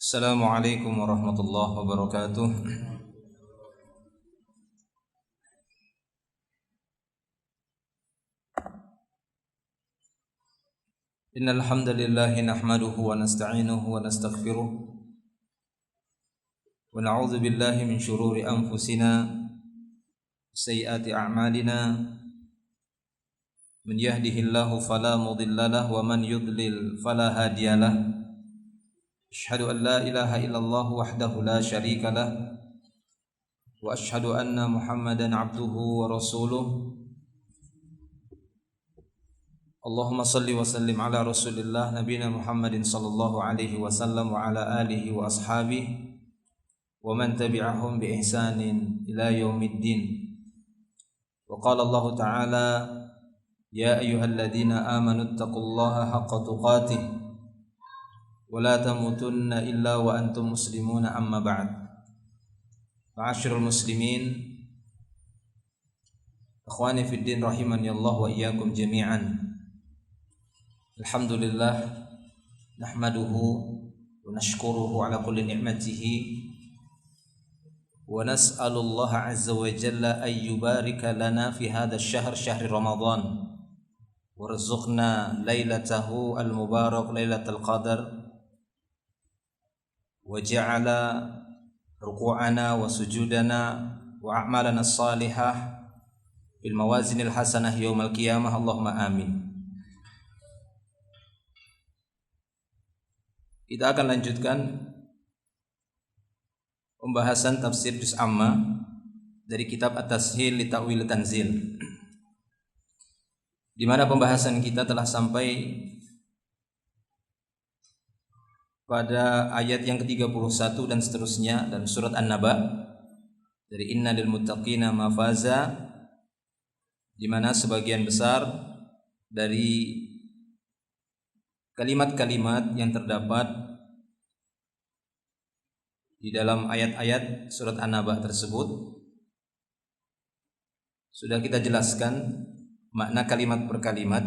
Assalamualaikum warahmatullahi wabarakatuh. Innal hamdalillah nahmaduhu wa nasta'inuhu wa nastaghfiruh wa na'udzu billahi min shururi anfusina sayyiati a'malina man yahdihillahu fala mudilla lahu wa man yudlil fala hadiyalah. Asyhadu an la ilaha illallah wahdahu la syarika lah wa asyhadu anna Muhammadan abduhu wa rasuluh. Allahumma salli wa sallim ala rasulillah nabiyina Muhammadin sallallahu alaihi wasallam wa ala alihi wa ashabihi wa man tabi'ahum bi ihsanin ila yaumiddin. Wa qala Allah ta'ala ya ayyuhalladzina amanu taqullaha haqqa tuqatih wa la tamutunna illa wa antum muslimuna amma ba'd. Ma'asyiral muslimin, akhwani fid din rahimani Allah wa iyyakum jami'an. Alhamdulillah nahmaduhu wa nashkuruhu ala kulli ni'matihi wa nas'alullaha azza wa jalla an yubarika lana fi hadha asy-syahr syahri Ramadan warzuqna lailatahu al-mubarak lailatul qadar wa ja'ala ruku'ana wa sujudana wa a'malana as-salihah bil mawazinil hasanah yaumal qiyamah. Allahumma amin. Kita akan lanjutkan pembahasan tafsir juz amma dari kitab At-Tashil li Ta'wil Tanzil, di mana pembahasan kita telah sampai pada ayat yang ke-31 dan seterusnya dan surat An-Naba dari inna lil muttaqina mafaza, di mana sebagian besar dari kalimat-kalimat yang terdapat di dalam ayat-ayat surat An-Naba tersebut sudah kita jelaskan makna kalimat per kalimat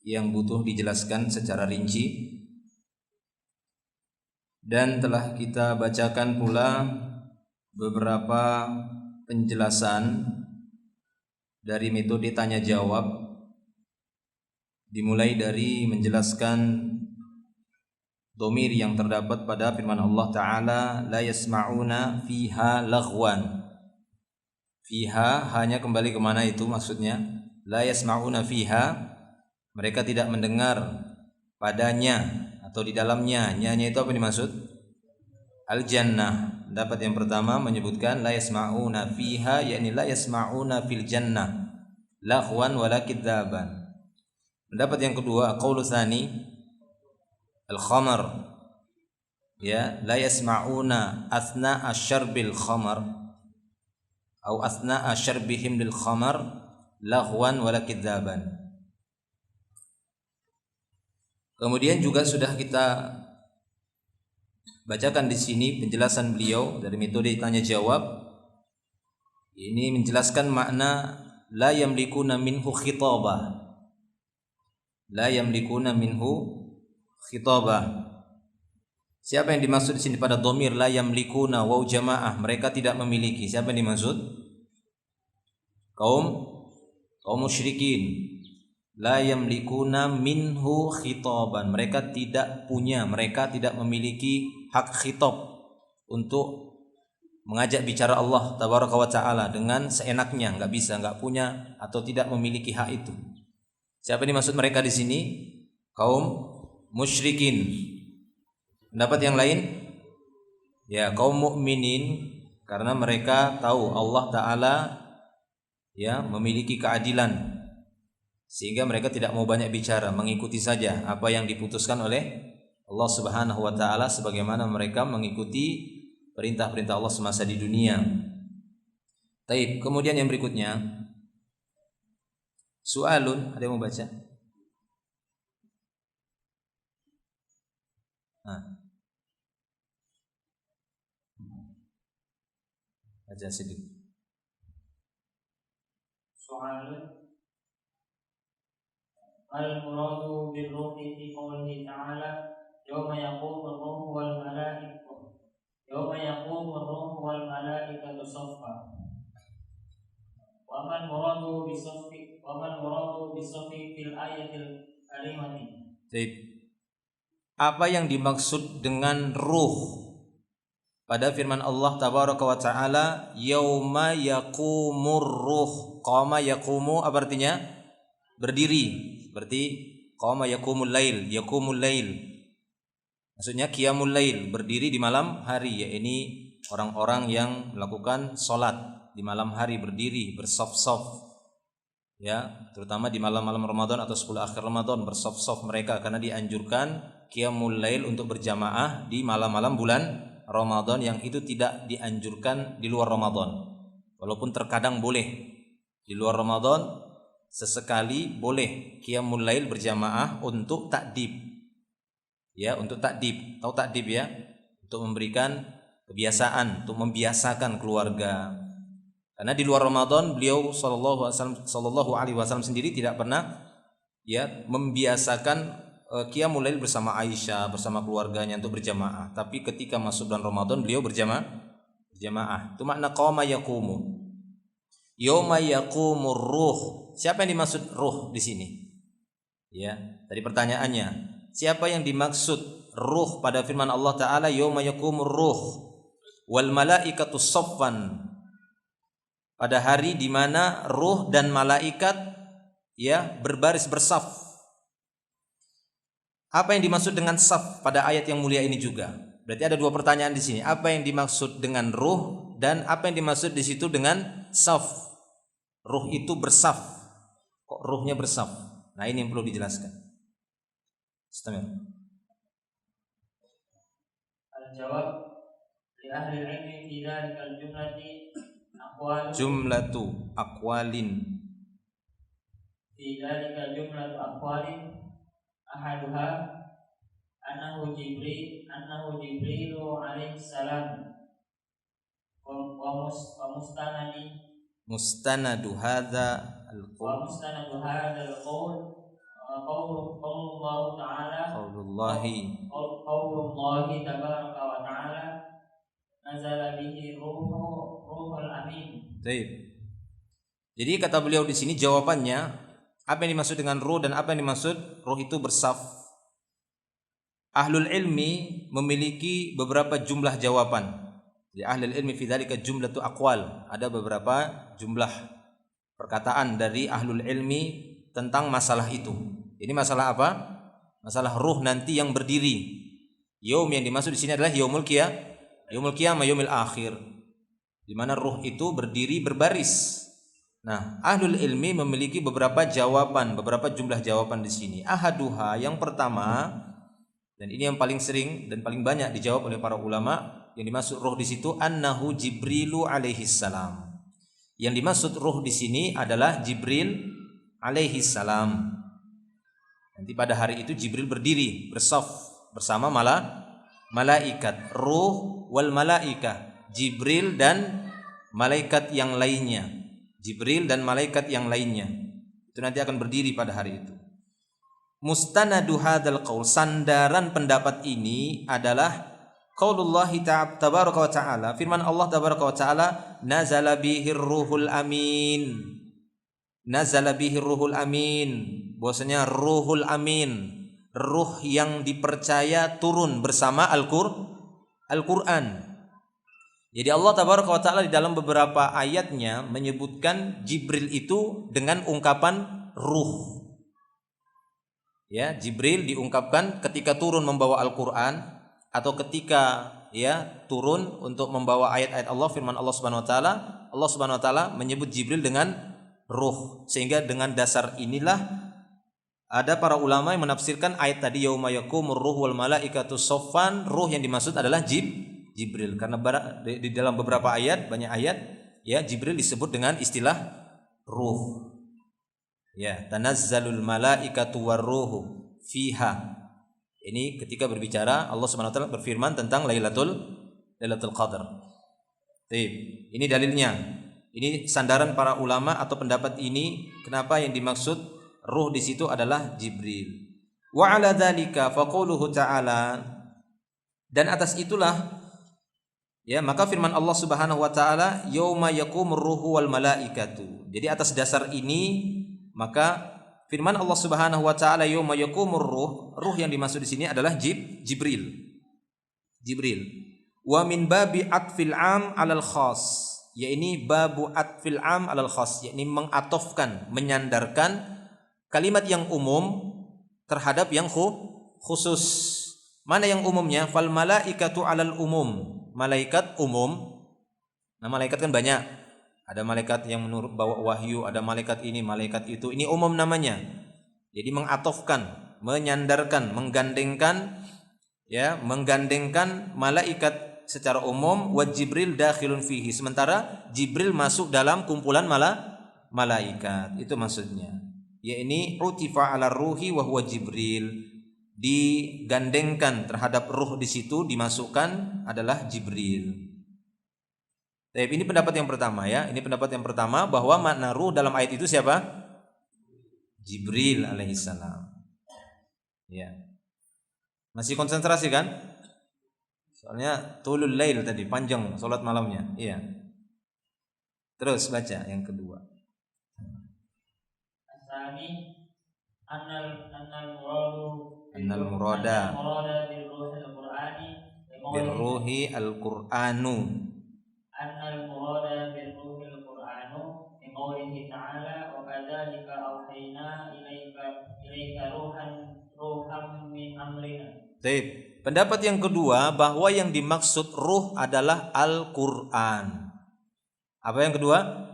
yang butuh dijelaskan secara rinci, dan telah kita bacakan pula beberapa penjelasan dari metode tanya jawab, dimulai dari menjelaskan dhamir yang terdapat pada firman Allah Ta'ala la yasma'una fiha laghwan. Fiha hanya kembali kemana itu maksudnya? La yasma'una fiha, mereka tidak mendengar padanya atau di dalamnya. Nya itu apa dimaksud? Al-jannah. Pendapat yang pertama menyebutkan la yasma'una fiha, yakni la yasma'una fil jannah laghwan wala kidzaban. Pendapat yang kedua, qaulu tsani al-khamar, ya, la yasma'una athna'a syarbil khamar atau athna'a syarbihim lil khamar laghwan wala kidzaban. Kemudian juga sudah kita bacakan di sini penjelasan beliau dari metode tanya jawab. Ini menjelaskan makna la yamlikuna minhu khitabah. La yamlikuna minhu khitabah. Siapa yang dimaksud di sini pada dhamir la yamlikuna waw jamaah, mereka tidak memiliki. Siapa yang dimaksud? Kaum musyrikin. La yamlikuna minhu khitaban, mereka tidak punya, mereka tidak memiliki hak khitab untuk mengajak bicara Allah tabaraka wa taala dengan seenaknya, enggak bisa, enggak punya atau tidak memiliki hak itu. Siapa yang dimaksud mereka di sini? Kaum musyrikin. Pendapat yang lain? Ya, kaum mukminin, karena mereka tahu Allah Ta'ala ya memiliki keadilan, sehingga mereka tidak mau banyak bicara, mengikuti saja apa yang diputuskan oleh Allah Subhanahu wa taala sebagaimana mereka mengikuti perintah-perintah Allah semasa di dunia. Taib. Kemudian yang berikutnya, su'alun, ada yang mau baca? Baca sedikit. Su'alun al-muradu bil-ruhi fi qawlihi ta'ala yawma yaqumu ar-ruhu wal malaikatu Yauma yaqumu ar-ruhu wal malaikatu shaffa. Wa man muradu bisaffi fil ayatil karimati. Apa yang dimaksud dengan ruh pada firman Allah tabaraka wa taala, yauma yaqumur ruh. Qama yaqumu apa artinya? Berdiri. Berarti qama yaqumul lail, yaqumul lail. Maksudnya qiyamul lail, berdiri di malam hari, ya ini orang-orang yang melakukan salat di malam hari, berdiri bersaf-saf. Ya, terutama di malam-malam Ramadan atau 10 akhir Ramadan bersaf-saf mereka, karena dianjurkan qiyamul lail untuk berjamaah di malam-malam bulan Ramadan yang itu tidak dianjurkan di luar Ramadan. Walaupun terkadang boleh di luar Ramadan, sesekali boleh qiyamul lail berjamaah untuk ta'dib. Ya, untuk ta'dib. Tahu ta'dib ya? Untuk memberikan kebiasaan, untuk membiasakan keluarga. Karena di luar Ramadan beliau sallallahu alaihi wasallam sendiri tidak pernah ya membiasakan qiyamul lail bersama Aisyah, bersama keluarganya untuk berjamaah. Tapi ketika masuk bulan Ramadan beliau berjamaah. Itu makna qama yaqumu. Yauma yaqumur ruh. Siapa yang dimaksud ruh di sini? Ya, tadi pertanyaannya, siapa yang dimaksud ruh pada firman Allah taala yauma yaqumur ruh wal malaikatu shaffan? Pada hari di mana ruh dan malaikat ya berbaris bersaf. Apa yang dimaksud dengan saf pada ayat yang mulia ini juga? Berarti ada dua pertanyaan di sini. Apa yang dimaksud dengan ruh dan apa yang dimaksud di situ dengan saf? Ruh itu bersaf. Kok ruhnya bersaf? Nah, ini yang perlu dijelaskan. Istamir. Al-jawab li ahli ilmi fi dzalikal jumlatu aqwalin. Fi dzalika jumlatu aqwalin ahaduha annahu Jibrilu alaihi salam wa mustanadu hadza al-qaul qaulullah ta'ala tabaraka wa ta'ala nazala bihi ruhul amin. Baik. Jadi kata beliau di sini jawabannya, apa yang dimaksud dengan ruh dan apa yang dimaksud ruh itu bersaf. Ahlul ilmi memiliki beberapa jumlah jawaban. Jadi ahlul ilmi fi dzalika jumlatu aqwal. Ada beberapa jumlah perkataan dari ahlul ilmi tentang masalah itu. Ini masalah apa? Masalah ruh nanti yang berdiri. Yaum yang dimaksud di sini adalah yaumul qiyamah, yaumil akhir, di mana ruh itu berdiri berbaris. Nah, ahlul ilmi memiliki beberapa jawaban, beberapa jumlah jawaban di sini. Ahaduha, yang pertama, dan ini yang paling sering dan paling banyak dijawab oleh para ulama, yang dimaksud ruh di situ annahu Jibrilu alaihi salam. Yang dimaksud ruh di sini adalah Jibril alaihi salam. Nanti pada hari itu Jibril berdiri bersaf bersama malaikat. Ruh wal malaikah, Jibril dan malaikat yang lainnya. Jibril dan malaikat yang lainnya itu nanti akan berdiri pada hari itu. Mustanadu hadzal qaul, sandaran pendapat ini adalah qaulullah tabaraka wa taala, firman Allah tabaraka wa taala, nazala bihir ruhul amin. Nazala bihir ruhul amin, bahwasanya ruhul amin, ruh yang dipercaya turun bersama Al-Qur'an. Jadi Allah tabaraka wa taala di dalam beberapa ayatnya menyebutkan Jibril itu dengan ungkapan ruh. Ya, Jibril diungkapkan ketika turun membawa Al-Qur'an atau ketika ya turun untuk membawa ayat-ayat Allah, firman Allah Subhanahu wa taala. Allah Subhanahu wa taala menyebut Jibril dengan ruh. Sehingga dengan dasar inilah ada para ulama yang menafsirkan ayat tadi yauma yaqumur ruh wal malaikatu shaffan, ruh yang dimaksud adalah Jibril, karena di dalam beberapa ayat, banyak ayat ya Jibril disebut dengan istilah ruh. Ya, tanazzalul malaikatu warruhu fiha. Ini ketika berbicara Allah Subhanahu wa taala berfirman tentang Lailatul Qadar. Ini dalilnya. Ini sandaran para ulama atau pendapat ini kenapa yang dimaksud ruh di situ adalah Jibril. Wa ala dzalika faquluhu ta'ala, dan atas itulah Ya, maka firman Allah Subhanahu wa taala, yauma yaqumur ruhu wal malaikatu. Jadi atas dasar ini maka firman Allah Subhanahu wa taala yauma yaqumur ruh yang dimaksud di sini adalah Jibril. Wa min babi atfil am 'alal khas. Ya, ini babu atfil am 'alal khas, yakni mengatofkan, menyandarkan kalimat yang umum terhadap yang khusus. Mana yang umumnya? Fal malaikatu 'alal umum. Malaikat umum. Nah, malaikat kan banyak. Ada malaikat yang bawa wahyu, ada malaikat ini, malaikat itu. Ini umum namanya. Jadi mengatofkan, menyandarkan, menggandengkan malaikat secara umum. Wa Jibril dakhilun fihi. Sementara Jibril masuk dalam kumpulan malaikat. Itu maksudnya. Ya, ini utifa 'ala ruhi wa huwa Jibril. Digandengkan terhadap ruh di situ, dimasukkan adalah Jibril. Ini pendapat yang pertama ya. Ini pendapat yang pertama bahwa makna ruh dalam ayat itu siapa? Jibril alaihissalam. Ya. Masih konsentrasi kan? Soalnya tulul lail tadi, panjang salat malamnya. Iya. Terus baca yang kedua. Asani annal murada birruhi al-Qur'anu. Annal murada birruhi al-Qur'anu min qawlihi ta'ala wa kadzalika awhayna ilaika ruhan min amrina. Baik. Pendapat yang kedua bahwa yang dimaksud ruh adalah Al-Qur'an. Apa yang kedua?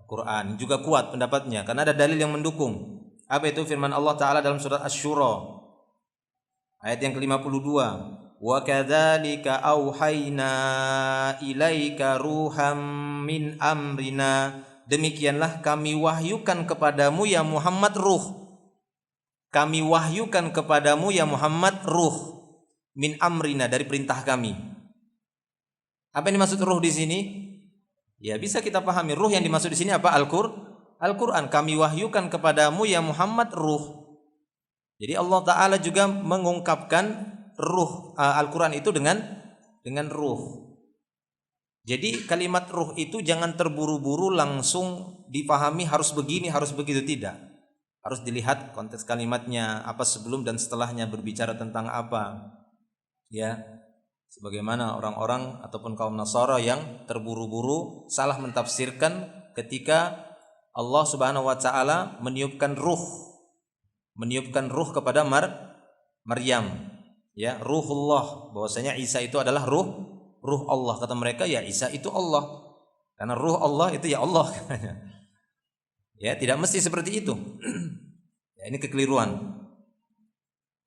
Quran. Juga kuat pendapatnya karena ada dalil yang mendukung. Apa itu? Firman Allah Ta'ala dalam surat Asy-Syura ayat yang ke-52. Wa kadzalika auhayna ilaika ruham min amrina. Demikianlah kami wahyukan kepadamu ya Muhammad ruh. Kami wahyukan kepadamu ya Muhammad ruh min amrina, dari perintah kami. Apa yang dimaksud ruh di sini? Ya, bisa kita pahami ruh yang dimaksud di sini apa? Al-Qur'an. Kami wahyukan kepadamu ya Muhammad ruh. Jadi Allah Ta'ala juga mengungkapkan ruh Al-Quran itu dengan ruh. Jadi kalimat ruh itu jangan terburu-buru langsung dipahami harus begini, harus begitu, tidak. Harus dilihat konteks kalimatnya, apa sebelum dan setelahnya berbicara tentang apa. Ya, sebagaimana orang-orang ataupun kaum Nasara yang terburu-buru salah mentafsirkan ketika Allah Subhanahu wa taala meniupkan ruh kepada Maryam, ya, ruhullah, bahwasanya Isa itu adalah ruh Allah. Kata mereka, ya Isa itu Allah. Karena ruh Allah itu ya Allah katanya. Ya, tidak mesti seperti itu. Ya, ini kekeliruan.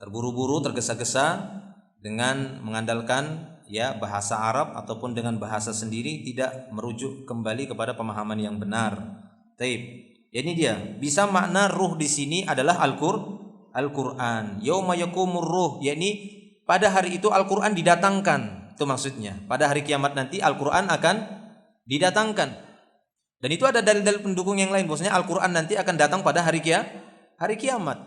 Terburu-buru, tergesa-gesa dengan mengandalkan ya bahasa Arab ataupun dengan bahasa sendiri, tidak merujuk kembali kepada pemahaman yang benar. Taib. Ini dia. Bisa makna ruh di sini adalah Al-Qur'an. Yauma yaqumur ruh, yakni pada hari itu Al-Qur'an didatangkan. Itu maksudnya. Pada hari kiamat nanti Al-Qur'an akan didatangkan. Dan itu ada dalil-dalil pendukung yang lain, bahwasanya Al-Qur'an nanti akan datang pada hari kiamat.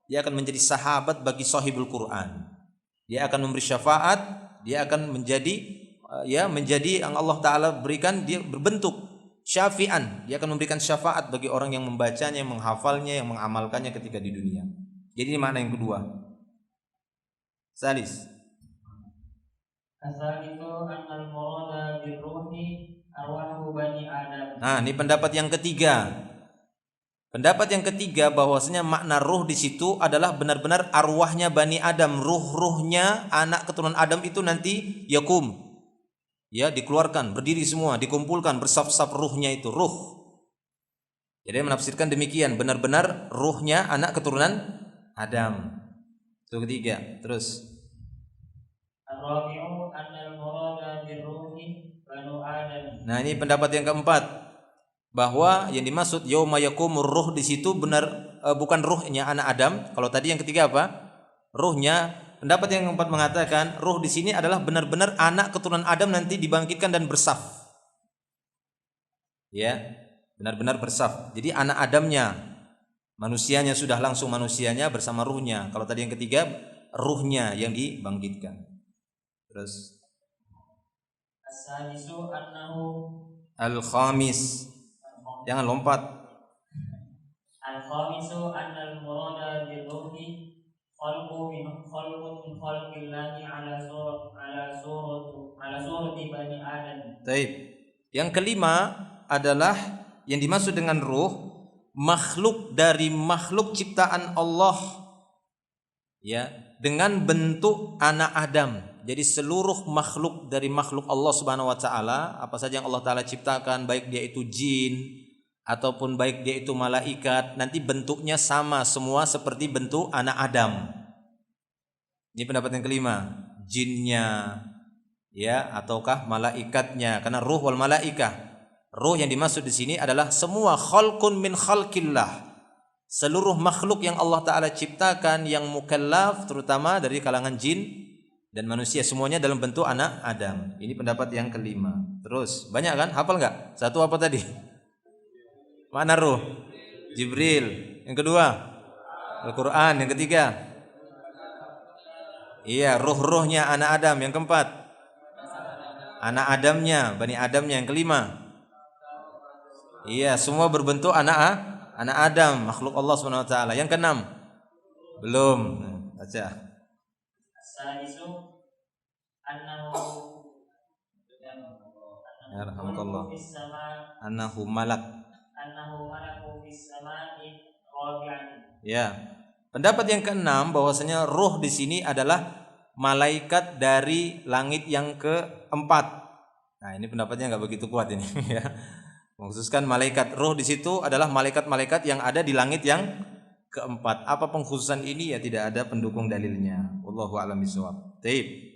Dia akan menjadi sahabat bagi sahibul Qur'an. Dia akan memberi syafaat, dia akan menjadi yang Allah Ta'ala berikan, dia berbentuk syafi'an. Dia akan memberikan syafaat bagi orang yang membacanya, yang menghafalnya, yang mengamalkannya ketika di dunia. Jadi ini makna yang kedua. Salis. Asalisu annal murada birruhi arwahu bani Adam. Nah, ini pendapat yang ketiga. Pendapat yang ketiga bahwasanya makna ruh di situ adalah benar-benar arwahnya Bani Adam, ruh-ruhnya anak keturunan Adam itu nanti yakum. Ya, dikeluarkan, berdiri semua, dikumpulkan, bersaf-saf ruhnya itu, ruh. Jadi menafsirkan demikian, benar-benar ruhnya anak keturunan Adam. Itu ketiga. Terus Ar-rabi'u annal murada birruhi banu Adam. Nah, ini pendapat yang keempat, bahwa yang dimaksud yauma yaqumur ruh di situ bukan ruhnya anak Adam. Kalau tadi yang ketiga apa? Ruhnya. Pendapat yang keempat mengatakan ruh di sini adalah benar-benar anak keturunan Adam nanti dibangkitkan dan bersaf. Ya, benar-benar bersaf. Jadi anak Adamnya, manusianya sudah langsung manusianya bersama ruhnya. Kalau tadi yang ketiga ruhnya yang dibangkitkan. Terus As-sadisu annahu Al-khamis. Jangan lompat. al-khamisu annal murada bil-ruhi khalqun min khalqillahi ala surati bani Adam. Baik. Yang kelima adalah yang dimaksud dengan ruh makhluk dari makhluk ciptaan Allah, ya, dengan bentuk anak Adam. Jadi seluruh makhluk dari makhluk Allah Subhanahu wa taala, apa saja yang Allah taala ciptakan, baik dia itu jin ataupun baik dia itu malaikat, nanti bentuknya sama semua seperti bentuk anak Adam. Ini pendapat yang kelima, jinnya, ya, ataukah malaikatnya, karena ruh wal malaikah. Ruh yang dimaksud di sini adalah semua khalqun min khalqillah. Seluruh makhluk yang Allah taala ciptakan yang mukallaf, terutama dari kalangan jin dan manusia, semuanya dalam bentuk anak Adam. Ini pendapat yang kelima. Terus, banyak kan? Hafal enggak? Satu apa tadi? Mana ruh? Jibril. Yang kedua, Al-Quran. Yang ketiga, iya, ruh-ruhnya anak Adam. Yang keempat, anak Adamnya, Bani Adamnya. Yang kelima, iya, semua berbentuk anak Adam, makhluk Allah Subhanahu wa taala. Yang keenam, belum. Baca. As-sadisu annahu Alhamdulillah. fis sama Annahu malak. malaku fis samai rabi'an. Ya. Pendapat yang keenam bahwasanya ruh di sini adalah malaikat dari langit yang keempat. Nah, ini pendapatnya nggak begitu kuat ini ya. Mengkhususkan malaikat, ruh di situ adalah malaikat-malaikat yang ada di langit yang keempat. Apa pengkhususan ini? Ya tidak ada pendukung dalilnya. Wallahu a'lam bishawab. Baik.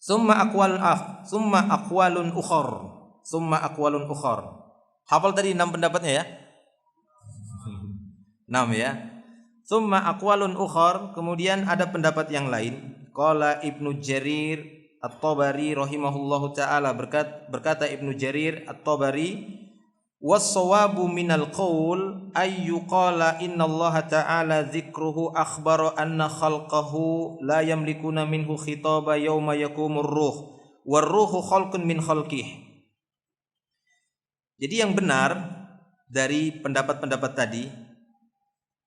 Summa aqwalun ukhar. Hafal tadi 6 pendapatnya ya? 6 ya. Summa aqwalun ukhar, kemudian ada pendapat yang lain. Qala Ibnu Jarir At-Tabari rahimahullahu taala, berkata Ibnu Jarir At-Tabari, was-sawabu minal qaul ay yuqala innallaha ta'ala dzikruhu akhbara anna khalqahu la yamlikuna minhu khitaba yauma yakumur ruh war ruhu khalqun min khalqih. Jadi yang benar dari pendapat-pendapat tadi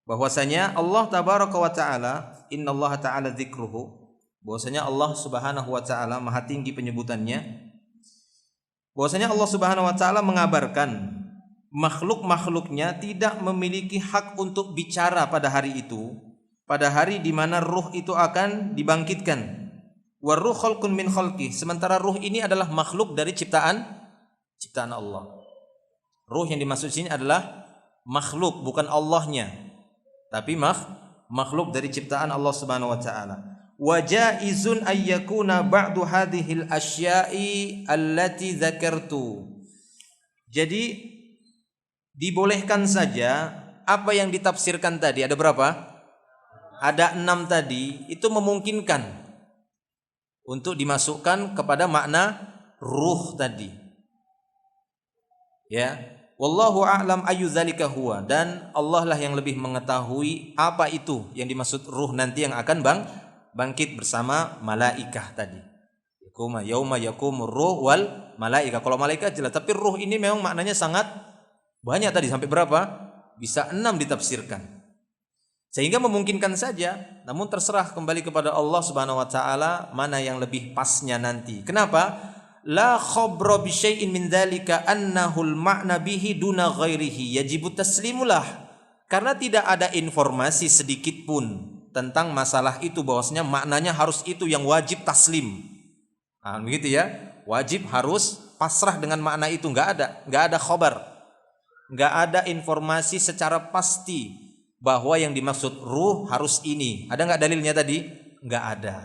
bahwasanya Allah tabaraka wa taala, innallaha ta'ala dzikruhu, bahwasanya Allah Subhanahu wa taala maha tinggi penyebutannya, bahwasanya Allah Subhanahu wa taala mengabarkan makhluk-makhluknya tidak memiliki hak untuk bicara pada hari itu, pada hari di mana ruh itu akan dibangkitkan. Wa ruh khalqun min khalqih, sementara ruh ini adalah makhluk dari ciptaan Allah. Ruh yang dimaksud sini adalah makhluk, bukan Allahnya, tapi makhluk dari ciptaan Allah Subhanahu wa taala. Wa jaizun ay yakuna ba'du hadhil asya'i allati dzakartu. Jadi dibolehkan saja apa yang ditafsirkan tadi, ada berapa? Ada 6 tadi, itu memungkinkan untuk dimasukkan kepada makna ruh tadi. Ya, wallahu a'lam ayu dzalika huwa, dan Allah lah yang lebih mengetahui apa itu yang dimaksud ruh nanti yang akan bangkit bersama malaikah tadi. Yauma yakumur ruh wal malaikah. Kalau malaikat jelas, tapi ruh ini memang maknanya sangat banyak tadi, sampai berapa? Bisa 6 ditafsirkan. Sehingga memungkinkan saja, namun terserah kembali kepada Allah Subhanahu wa taala mana yang lebih pasnya nanti. Kenapa? La khabra bi syai'in min dzalika annahul ma'na bihi duna ghairihi yajibu taslimulah. Karena tidak ada informasi sedikit pun tentang masalah itu bahwasanya maknanya harus itu yang wajib taslim. Nah, begitu ya. Wajib harus pasrah dengan makna itu, enggak ada khabar. Enggak ada informasi secara pasti bahwa yang dimaksud ruh harus ini. Ada enggak dalilnya tadi? Enggak ada.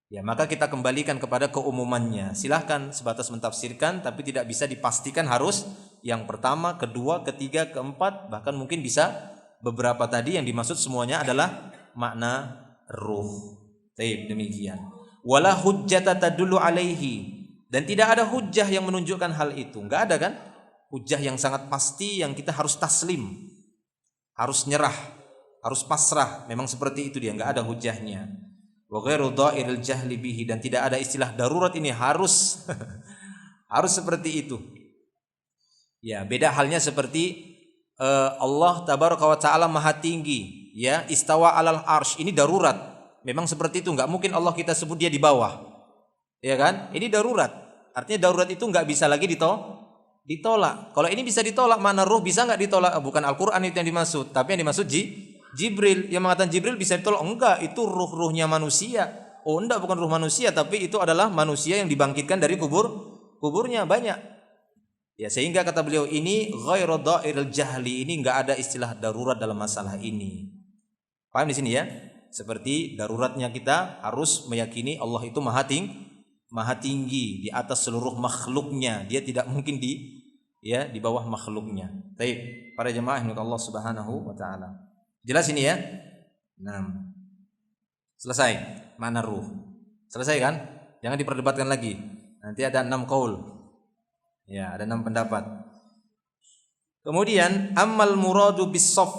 Ya, maka kita kembalikan kepada keumumannya. Silahkan sebatas mentafsirkan, tapi tidak bisa dipastikan harus yang pertama, kedua, ketiga, keempat, bahkan mungkin bisa beberapa tadi yang dimaksud semuanya adalah makna ruh. Baik, demikian. Wala hujjata tadullu alaihi, dan tidak ada hujjah yang menunjukkan hal itu. Enggak ada kan? Hujjah yang sangat pasti yang kita harus taslim, harus nyerah, harus pasrah. Memang seperti itu dia, enggak ada hujjahnya. wa ghairu dha'iril jahli bihi, dan tidak ada istilah darurat ini harus harus seperti itu. Ya, beda halnya seperti Allah tabaraka wa taala maha tinggi, ya, istawa alal arsy, ini darurat. Memang seperti itu, nggak mungkin Allah kita sebut dia di bawah. Ya kan? Ini darurat. Artinya darurat itu nggak bisa lagi ditolak. Kalau ini bisa ditolak, mana ruh bisa nggak ditolak? Bukan Al-Qur'an itu yang dimaksud, tapi yang dimaksud Jibril. Yang mengatakan Jibril bisa ditolak, enggak, itu ruh-ruhnya manusia. Oh, enggak, bukan ruh manusia, tapi itu adalah manusia yang dibangkitkan dari kuburnya banyak. Ya, sehingga kata beliau ini ghairu dha'iril jahli, ini enggak ada istilah darurat dalam masalah ini. Paham di sini ya? Seperti daruratnya kita harus meyakini Allah itu maha tinggi di atas seluruh makhluknya. Dia tidak mungkin di bawah makhluknya. Baik, para jemaah yang Allah Subhanahu wa taala. Jelas ini ya? Nah. Selesai makna ruh. Selesai kan? Jangan diperdebatkan lagi. Nanti ada 6 qaul. Ya, ada 6 pendapat. Kemudian ammal muradu bis-shaff.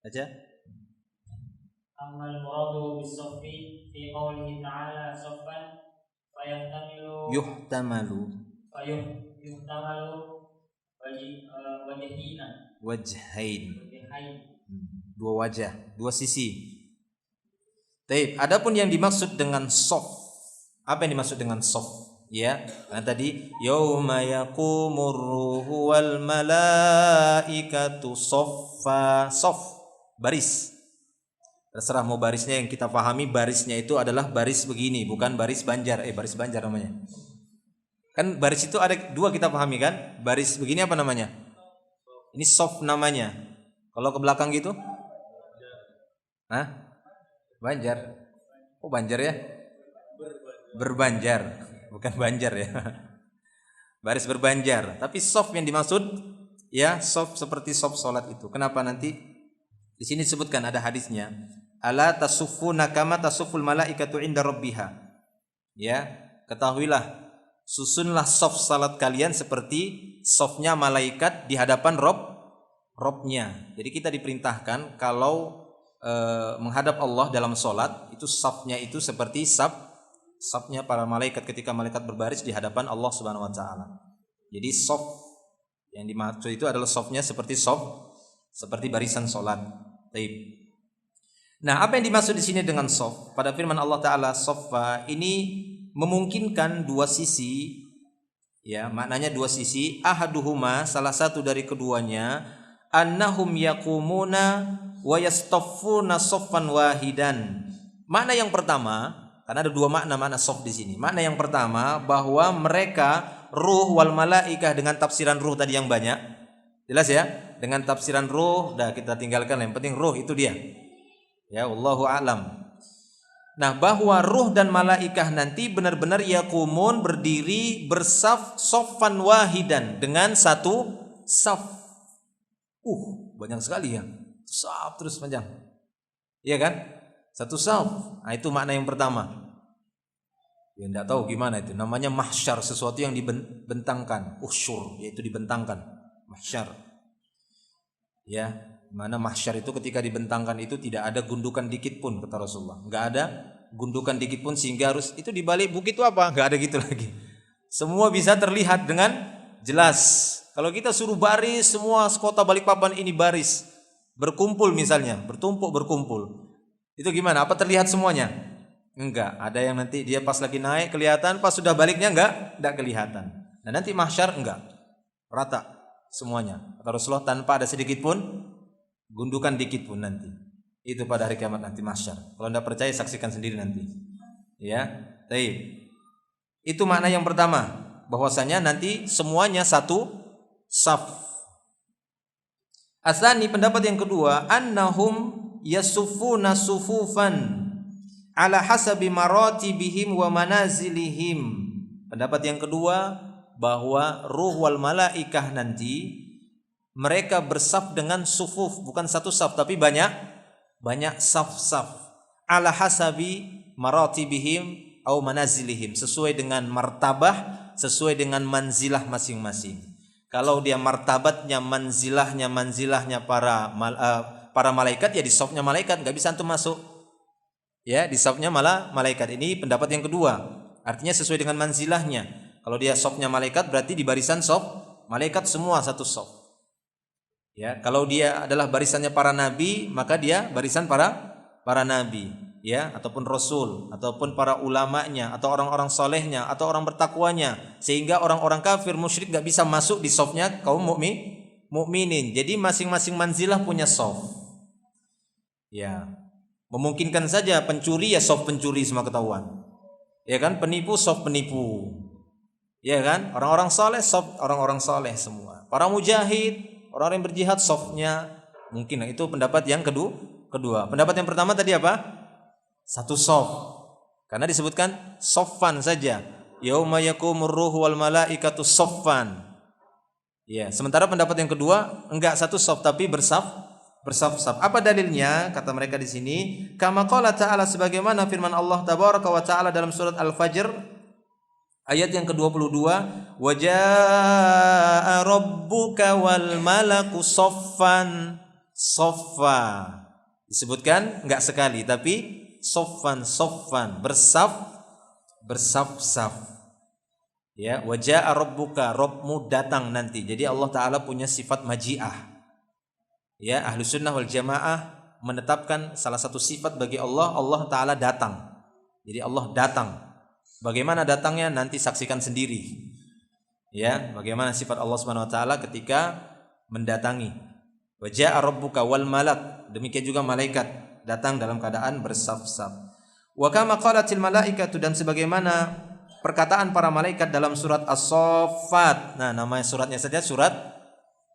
Baca. Ammal muradu bis-shaffi fi qoulihi ta'ala shaffan yuhtamalu wajhain. Dua wajah, dua sisi. Taib. Adapun yang dimaksud dengan shaff, apa yang dimaksud dengan shaff? Ya, karena tadi yauma yaqumur ruhu wal malaikatu shaffa, shaff, baris. Terserah mau barisnya yang kita pahami, barisnya itu adalah baris begini, bukan baris Banjar. Baris Banjar namanya. Kan baris itu ada 2 kita pahami kan? Baris begini apa namanya? Ini shaff namanya. Kalau ke belakang gitu? Hah? Banjar. Oh, Banjar ya? Berbanjar. Bukan Banjar ya. Baris berbanjar. Tapi shaff yang dimaksud ya shaff seperti shaff salat itu. Kenapa nanti di sini disebutkan ada hadisnya. Ala tasuffuna kama tasufful malaikatu inda rabbiha. Ya, ketahuilah, susunlah shaff salat kalian seperti shaffnya malaikat di hadapan Robnya. Jadi kita diperintahkan kalau menghadap Allah dalam salat, itu shaffnya itu seperti shaffnya para malaikat ketika malaikat berbaris di hadapan Allah Subhanahu wa taala. Jadi shaff yang dimaksud itu adalah shaffnya seperti barisan salat. Baik. Nah, apa yang dimaksud di sini dengan shaff? Pada firman Allah taala shaffa ini memungkinkan 2 sisi. Ya, maknanya 2 sisi. Ahaduhuma, salah satu dari keduanya, annahum yaqumuna wa yastaffuna shaffan wahidan. Makna yang pertama, karena ada 2 makna shaff di sini. Makna yang pertama bahwa mereka ruh wal malaikah, dengan tafsiran ruh tadi yang banyak. Jelas ya? Dengan tafsiran ruh dah kita tinggalkan, yang penting ruh itu dia. Ya, wallahu a'lam. Nah, bahwa ruh dan malaikah nanti benar-benar yaqumun, berdiri bersaf shaffan wahidan, dengan satu saf. Banyak sekali ya. Saf terus panjang. Iya kan? Satu saf. Nah, itu makna yang pertama. Ya, enggak tahu gimana itu. Namanya mahsyar, sesuatu yang dibentangkan. Usyur, yaitu dibentangkan. Mahsyar. Ya, mana mahsyar itu ketika dibentangkan itu tidak ada gundukan dikit pun, kata Rasulullah. Enggak ada gundukan dikit pun sehingga harus itu di balik bukit itu apa? Enggak ada gitu lagi. Semua bisa terlihat dengan jelas. Kalau kita suruh baris semua sekota Balikpapan ini baris, berkumpul misalnya, berkumpul. Itu gimana? Apa terlihat semuanya? Enggak. Ada yang nanti dia pas lagi naik kelihatan, pas sudah baliknya enggak kelihatan. Nah, nanti mahsyar enggak. Rata semuanya. Kata Rasulullah, tanpa ada sedikit pun gundukan dikit pun nanti. Itu pada hari kiamat nanti mahsyar. Kalau enggak percaya saksikan sendiri nanti. Ya. Baik. Itu makna yang pertama, bahwasanya nanti semuanya satu saf. Asani, pendapat yang kedua, annahum yasuffuna sufufan ala hasabi maratibihim wa manazilihim. Pendapat yang kedua, bahwa ruh wal malaikah nanti mereka bersaf dengan sufuf, bukan satu saf tapi banyak saf-saf, ala hasabi maratibihim au manazilihim, sesuai dengan martabah, sesuai dengan manzilah masing-masing. Kalau dia martabatnya, manzilahnya para malaikat, ya di safnya malaikat, nggak bisa antum masuk. Ya, di safnya malah malaikat. Ini pendapat yang kedua. Artinya sesuai dengan manzilahnya. Kalau dia safnya malaikat berarti di barisan saf malaikat semua satu saf. Ya, kalau dia adalah barisannya para nabi, maka dia barisan para nabi, ya, ataupun rasul, ataupun para ulamanya, atau orang-orang solehnya, atau orang bertakwanya, sehingga orang-orang kafir musyrik nggak bisa masuk di safnya kaum mukminin. Jadi masing-masing manzilah punya saf. Ya, memungkinkan saja pencuri ya saf pencuri semua ketahuan, ya kan, penipu saf penipu, ya kan, orang-orang soleh saf orang-orang soleh semua, para mujahid, orang yang berjihad safnya mungkin. Nah, itu pendapat yang kedua. Pendapat yang pertama tadi apa? Satu saf. Karena disebutkan saffan saja. Yauma yakumur ruhu wal malaikatu saffan. Ya, sementara pendapat yang kedua enggak satu saf tapi bersaf-saf. Apa dalilnya? Kata mereka di sini, kama qala ta'ala, sebagaimana firman Allah tabaraka wa ta'ala dalam surat Al-Fajr ayat yang ke-22, wa jaa rabbuka wal malaku saffan saffa. Disebutkan enggak sekali tapi saffan bersaf-saf. Ya, wa jaa rabbuka, Rabbmu datang nanti. Jadi Allah taala punya sifat maji'ah. Ya, ahlu sunnah wal jamaah menetapkan salah satu sifat bagi Allah, Allah taala datang. Jadi Allah datang. Bagaimana datangnya nanti saksikan sendiri. Ya, bagaimana sifat Allah Subhanahu wa taala ketika mendatangi. Wa jaa rabbuka wal malak, demikian juga malaikat datang dalam keadaan bersaf-saf. Wa kama qalatil malaikatu, dan sebagaimana perkataan para malaikat dalam surat As-Saffat. Nah, nama suratnya saja surat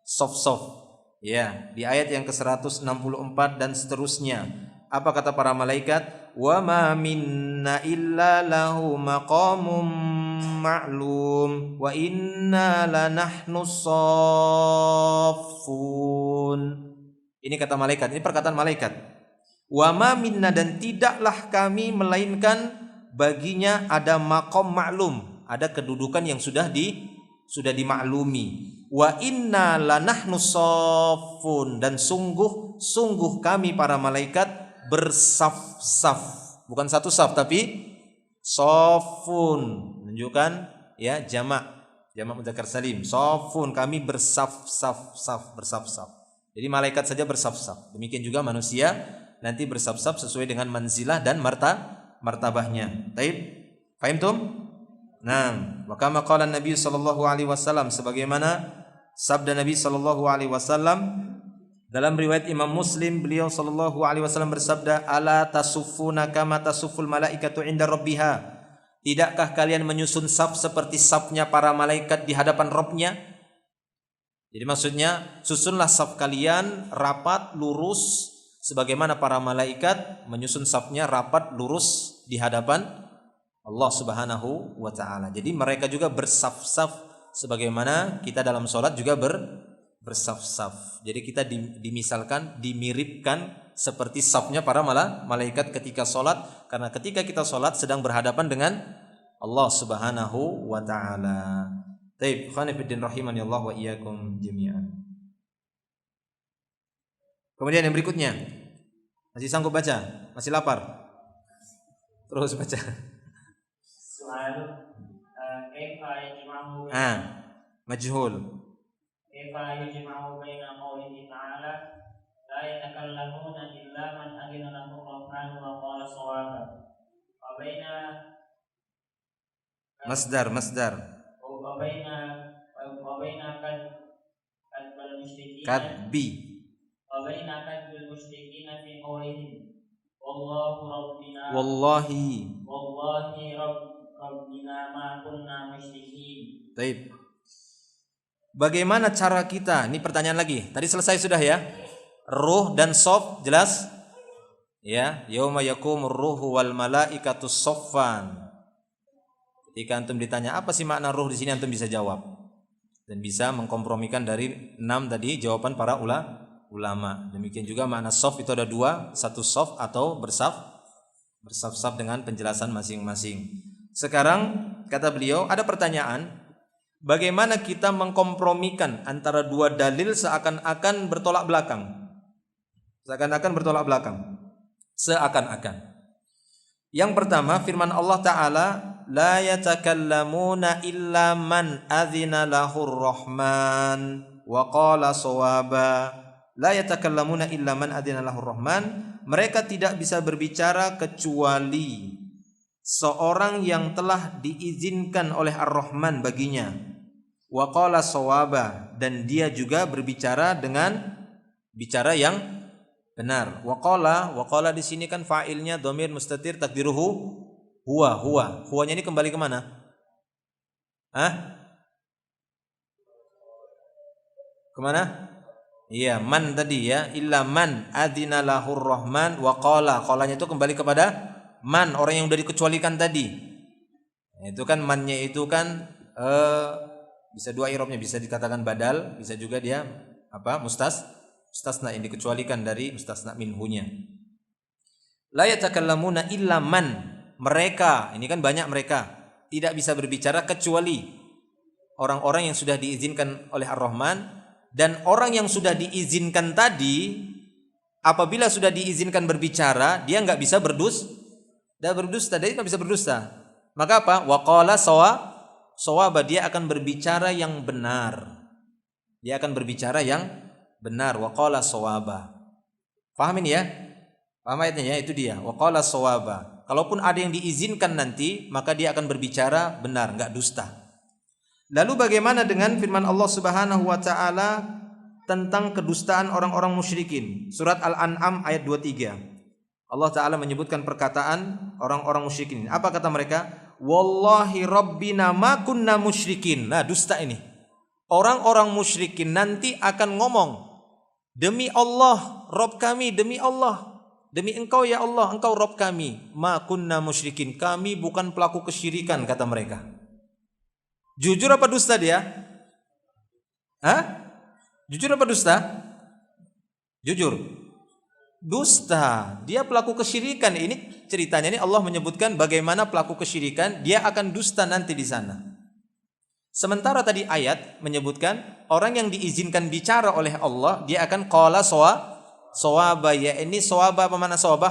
Saff-Saff. Ya, di ayat yang ke-164 dan seterusnya. Apa kata para malaikat? Wa ma minna illa lahu maqamum ma'lum wa inna lanahnu saffun. Ini kata malaikat, ini perkataan malaikat. Wa ma minna, dan tidaklah kami melainkan baginya ada maqam ma'lum, ada kedudukan yang sudah dimaklumi. Wa inna lanahnu saffun, dan sungguh kami para malaikat bersaf-saf, bukan satu saf tapi saffun, menunjukkan ya jamak mudzakkar salim. Saffun, kami bersaf-saf. Jadi malaikat saja bersaf-saf, demikian juga manusia nanti bersaf-saf sesuai dengan manzilah dan martabahnya. Taib, fahimtum? Nah, wa kama qala Nabi sallallahu alaihi wasallam, sebagaimana sabda Nabi sallallahu alaihi wasallam dalam riwayat Imam Muslim, beliau sallallahu alaihi wasallam bersabda, ala tasuffuna kama tasufful malaikatu inda rabbiha, tidakkah kalian menyusun saf seperti safnya para malaikat di hadapan Rabbnya? Jadi maksudnya, susunlah saf kalian rapat lurus sebagaimana para malaikat menyusun safnya rapat lurus di hadapan Allah Subhanahu wa taala. Jadi mereka juga bersaf-saf sebagaimana kita dalam salat juga bersaf-saf. Jadi kita dimiripkan seperti safnya para malaikat ketika salat, karena ketika kita salat sedang berhadapan dengan Allah Subhanahu wa taala. Taib, khana fiddin rahimani Allah wa iyyakum jami'an. Kemudian yang berikutnya, masih sanggup baca? Masih lapar? Terus baca. Soal kaifa yajma'u Majhul. kaifa yajma'u baina qawlihi ta'ala la yatakallamuna illa man adina lahu rahman wa qala shawaba wa baina Masdar wa baina kadbal musyrikin kadbi wa baina kadbil musyrikin fi qawlihim wallahu rabbina wallahi rabbina ma kunna musyrikin. Taib. Bagaimana cara kita? Ini pertanyaan lagi. Tadi selesai sudah ya. Ruh dan sof jelas? Ya, yauma yakumur ruhu wal malaikatu saffan. Ketika antum ditanya apa sih makna ruh di sini, antum bisa jawab dan bisa mengkompromikan dari 6 tadi jawaban para ulama. Demikian juga makna sof itu ada 2, satu sof atau bersaf-saf dengan penjelasan masing-masing. Sekarang kata beliau ada pertanyaan, bagaimana kita mengkompromikan antara 2 dalil seakan-akan bertolak belakang? Seakan-akan. Yang pertama firman Allah Ta'ala, la yatakallamuna illa man adzina lahur rahman wa qala shawaba. La yatakallamuna illa man adzina lahur rahman, mereka tidak bisa berbicara kecuali seorang yang telah diizinkan oleh Ar-Rahman baginya. Wa qala shawaba, dan dia juga berbicara dengan bicara yang benar. Wa qala di sini kan fa'ilnya dhamir mustatir takdiruhu huwa. Huwanya ini kembali ke mana? Kemana? Iya, man tadi ya. Illa man adzina lahur rahman wa qalanya itu kembali kepada man, orang yang sudah dikecualikan tadi. Itu kan mannya itu kan bisa dua i'rabnya, bisa dikatakan badal, bisa juga dia mustasna yang dikecualikan dari mustasna minhunya. La yatakallamuna illa man, mereka, ini kan banyak mereka, tidak bisa berbicara kecuali orang-orang yang sudah diizinkan oleh Ar-Rahman. Dan orang yang sudah diizinkan tadi, apabila sudah diizinkan berbicara, dia nggak bisa berdusta, dia nggak bisa berdusta. Maka apa? Wa qala shawaba, dia akan berbicara yang benar. Dia akan berbicara yang benar. Wa qala shawaba. Paham ini ya? Paham ayatnya ya? Itu dia. Wa qala shawaba. Kalaupun ada yang diizinkan nanti, maka dia akan berbicara benar, nggak dusta. Lalu bagaimana dengan firman Allah Subhanahu wa taala tentang kedustaan orang-orang musyrikin? Surat Al-An'am ayat 23. Allah taala menyebutkan perkataan orang-orang musyrikin. Apa kata mereka? Wallahi rabbina ma kunna musyrikin. Nah, dusta ini. Orang-orang musyrikin nanti akan ngomong, demi Allah, Rabb kami, demi Allah, demi Engkau ya Allah, Engkau Rabb kami, ma kunna musyrikin, kami bukan pelaku kesyirikan, kata mereka. Jujur apa dusta dia? Jujur apa dusta? Jujur. Dusta. Dia pelaku kesyirikan. Ini ceritanya, ini Allah menyebutkan bagaimana pelaku kesyirikan, dia akan dusta nanti di sana. Sementara tadi ayat menyebutkan orang yang diizinkan bicara oleh Allah, dia akan qala shawaba, ya ini shawaba apa mana shawaba?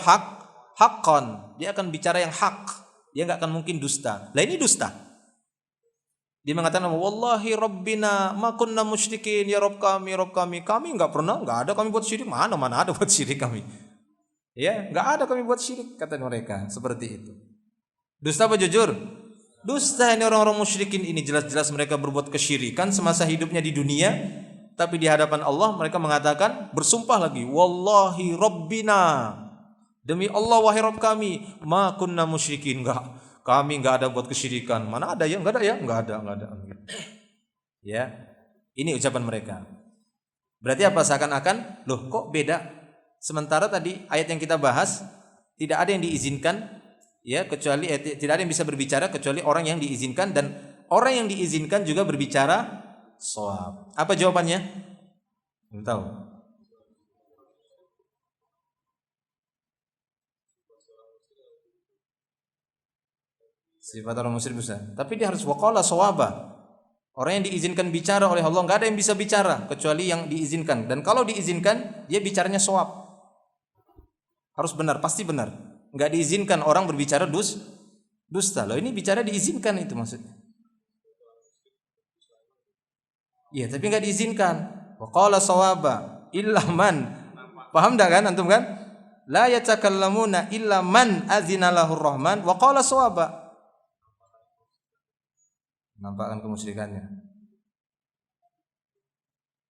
Haqqan. Dia akan bicara yang hak. Dia enggak akan mungkin dusta. Lah ini dusta. Dia mengatakan wallahi rabbina ma kunna musyrikin, ya Rabb kami enggak pernah, enggak ada kami buat syirik. Mana ada buat syirik kami. Ya, enggak ada kami buat syirik, kata mereka. Seperti itu. Dusta apa jujur? Dusta. Ini orang-orang musyrikin ini jelas-jelas mereka berbuat kesyirikan semasa hidupnya di dunia, tapi di hadapan Allah mereka mengatakan, bersumpah lagi, wallahi rabbina, demi Allah wahai Rabb kami, ma kunna musyrikin, kami enggak ada buat kesyirikan. Mana ada ya? Enggak ada ya? Enggak ada. Ya. Ini ucapan mereka. Berarti apa? Seakan-akan, loh kok beda? Sementara tadi ayat yang kita bahas tidak ada yang diizinkan, ya, kecuali tidak ada yang bisa berbicara kecuali orang yang diizinkan, dan orang yang diizinkan juga berbicara shawab. Apa jawabannya? Belum tahu. Sifat orang musyrik bisa. Tapi dia harus waqala shawaba. Orang yang diizinkan bicara oleh Allah, enggak ada yang bisa bicara kecuali yang diizinkan. Dan kalau diizinkan, dia bicaranya shawab. Harus benar, pasti benar. Enggak diizinkan orang berbicara dusta. Loh ini bicara diizinkan itu maksudnya. Iya, tapi enggak diizinkan. Waqala shawaba illa man. Paham enggak kan antum kan? La yatakallamuna illa man adzina lahur rahman wa qala shawaba. Nampakkan kemusyrikannya.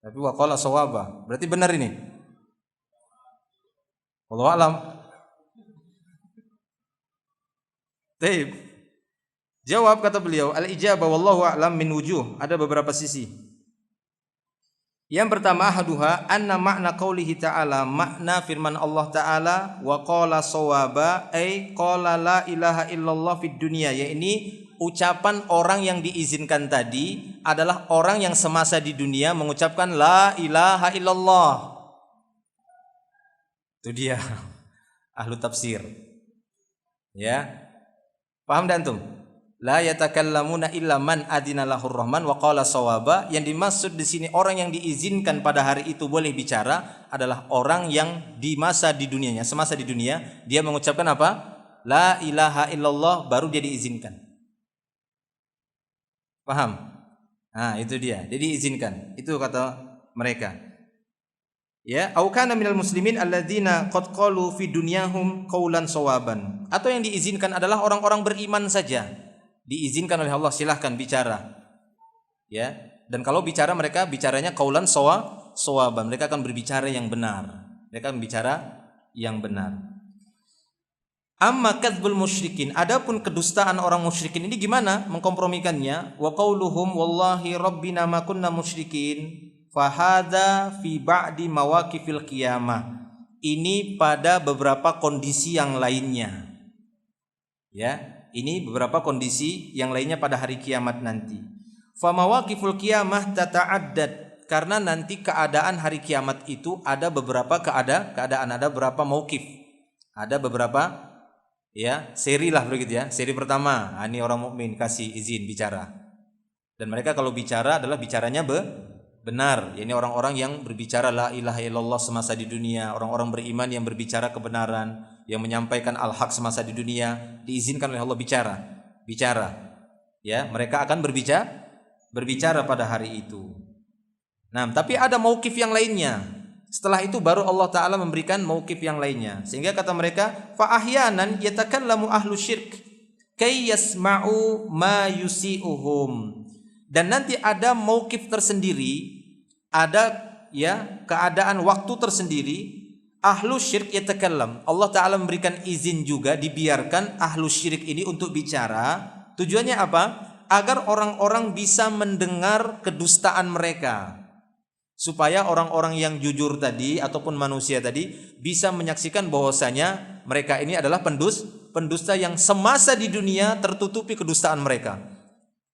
Tapi waqala shawaba, berarti benar ini. Wallahu a'lam. Baik. Jawab kata beliau, al-ijabah wallahu a'lam min wujuh. Ada beberapa sisi. Yang pertama, ahaduha anna makna qaulihi ta'ala, makna firman Allah Ta'ala, wa qala shawaba ay qala la ilaha illallah fid dunya, yakni ucapan orang yang diizinkan tadi adalah orang yang semasa di dunia mengucapkan la ilaha illallah. Itu dia ahlu tafsir. Ya. Paham dan antum? La yatakallamuna illa man adina lahur rahman wa qala shawaba. Yang dimaksud di sini orang yang diizinkan pada hari itu boleh bicara adalah orang yang di masa di dunianya, semasa di dunia dia mengucapkan apa? la ilaha illallah baru dia diizinkan. Paham? Nah, itu dia. Dia diizinkan. Itu kata mereka. Ya, au kana minal muslimin alladzina qad qalu fi dunyahum qaulan sawaban. Atau yang diizinkan adalah orang-orang beriman saja. Diizinkan oleh Allah, silahkan bicara. Ya, dan kalau bicara mereka bicaranya qaulan sawaban. Mereka akan berbicara yang benar. Mereka akan bicara yang benar. Amma kadzbul musyrikin, adapun kedustaan orang musyrikin ini gimana mengkompromikannya? Wa qauluhum wallahi rabbina ma kunna musyrikin fahadza fi ba'di mawaqifil qiyamah. Ini pada beberapa kondisi yang lainnya. Ya, ini beberapa kondisi yang lainnya pada hari kiamat nanti. Fa mawaqiful qiyamah tata'addad, karena nanti keadaan hari kiamat itu ada beberapa keadaan, ada beberapa mauqif. Ada beberapa ya, seri lah begitu ya. Seri pertama, ini orang mukmin kasih izin bicara. Dan mereka kalau bicara adalah bicaranya benar. Ini orang-orang yang berbicara la ilaha illallah semasa di dunia, orang-orang beriman yang berbicara kebenaran, yang menyampaikan al-haq semasa di dunia, diizinkan oleh Allah bicara. Ya, mereka akan berbicara pada hari itu. Nah, tapi ada mauqif yang lainnya. Setelah itu baru Allah Ta'ala memberikan mauqif yang lainnya. Sehingga kata mereka, fa'ahyanan yatakallamu ahlu syirk kay yasma'u ma yusi'uhum. Dan nanti ada mauqif tersendiri, ada ya keadaan waktu tersendiri, ahlu syirk yatakallam. Allah Ta'ala memberikan izin juga, dibiarkan ahlu syirik ini untuk bicara. Tujuannya apa? Agar orang-orang bisa mendengar kedustaan mereka, supaya orang-orang yang jujur tadi ataupun manusia tadi bisa menyaksikan bahwasanya mereka ini adalah pendusta yang semasa di dunia tertutupi kedustaan mereka.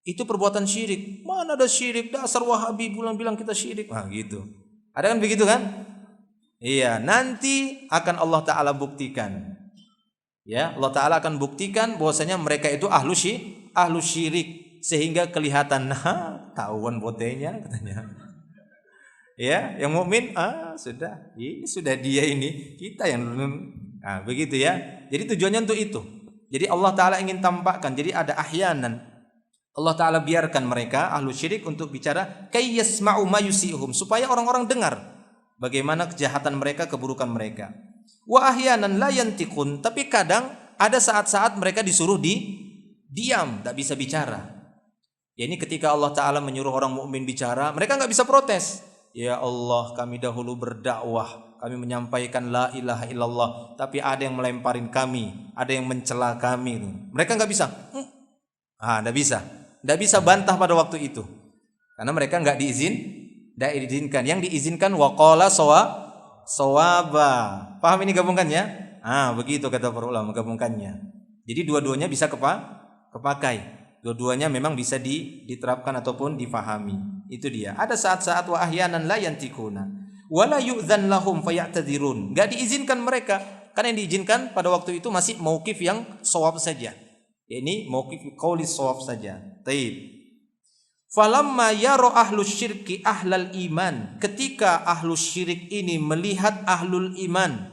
Itu perbuatan syirik. Mana ada syirik? Dasar Wahabi bilang kita syirik. Nah, gitu. Ada kan begitu kan? Iya, nanti akan Allah Ta'ala buktikan. Ya, Allah Ta'ala akan buktikan bahwasanya mereka itu ahlu syirik, sehingga kelihatan, nah, tahuan botenya katanya. Ya, yang mukmin sudah, ini sudah dia ini, kita yang nah, begitu ya. Jadi tujuannya untuk itu. Jadi Allah Ta'ala ingin tampakkan. Jadi ada ahyanan Allah Ta'ala biarkan mereka ahlu syirik untuk bicara kay yasma'u ma yusi'uhum, supaya orang-orang dengar bagaimana kejahatan mereka, keburukan mereka. Wa ahyanan la yantiqun, tapi kadang ada saat-saat mereka disuruh diam, tak bisa bicara. Ya, ini ketika Allah Ta'ala menyuruh orang mukmin bicara, mereka nggak bisa protes. Ya Allah, kami dahulu berdakwah, kami menyampaikan la ilaha illallah, tapi ada yang melemparin kami, ada yang mencela kami. Mereka nggak bisa. Nggak bisa bantah pada waktu itu, karena mereka nggak diizinkan. Yang diizinkan waqala sawaba. Paham ini gabungannya? Begitu kata para ulama gabungkannya. Jadi dua-duanya bisa kepakai. Dua-duanya memang bisa diterapkan ataupun difahami. Itu dia. Ada saat-saat wa ahyanan la yantikuna wala yu'dzan lahum fayatadzirun. Enggak diizinkan mereka, karena yang diizinkan pada waktu itu masih mauqif yang shawab saja. Ini mauqif qauli shawab saja. Taib. Falamma yara ahlus syirki ahlal iman. Ketika ahlus syirik ini melihat ahlul iman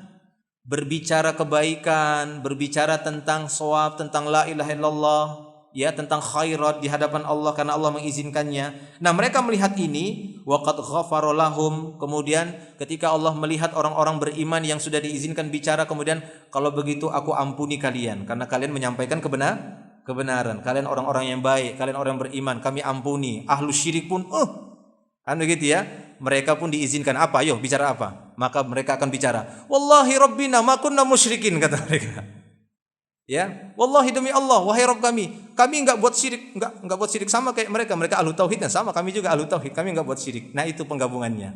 berbicara kebaikan, berbicara tentang shawab, tentang la ilaha illallah, ya, tentang khairat di hadapan Allah karena Allah mengizinkannya. Nah, mereka melihat ini, waqad ghafara lahum. Kemudian ketika Allah melihat orang-orang beriman yang sudah diizinkan bicara, kemudian kalau begitu aku ampuni kalian karena kalian menyampaikan kebenaran. Kalian orang-orang yang baik, kalian orang beriman, kami ampuni. Ahlu syirik pun begitu ya. Mereka pun diizinkan apa? Ayo bicara apa? Maka mereka akan bicara, wallahi rabbina ma kunna musyrikin, kata mereka. Ya, wallahi demi Allah, wahai Rabb kami enggak buat syirik, enggak buat syirik, sama kayak mereka. Mereka ahlu tauhid dan sama kami juga ahlu tauhid, kami enggak buat syirik. Nah, itu penggabungannya.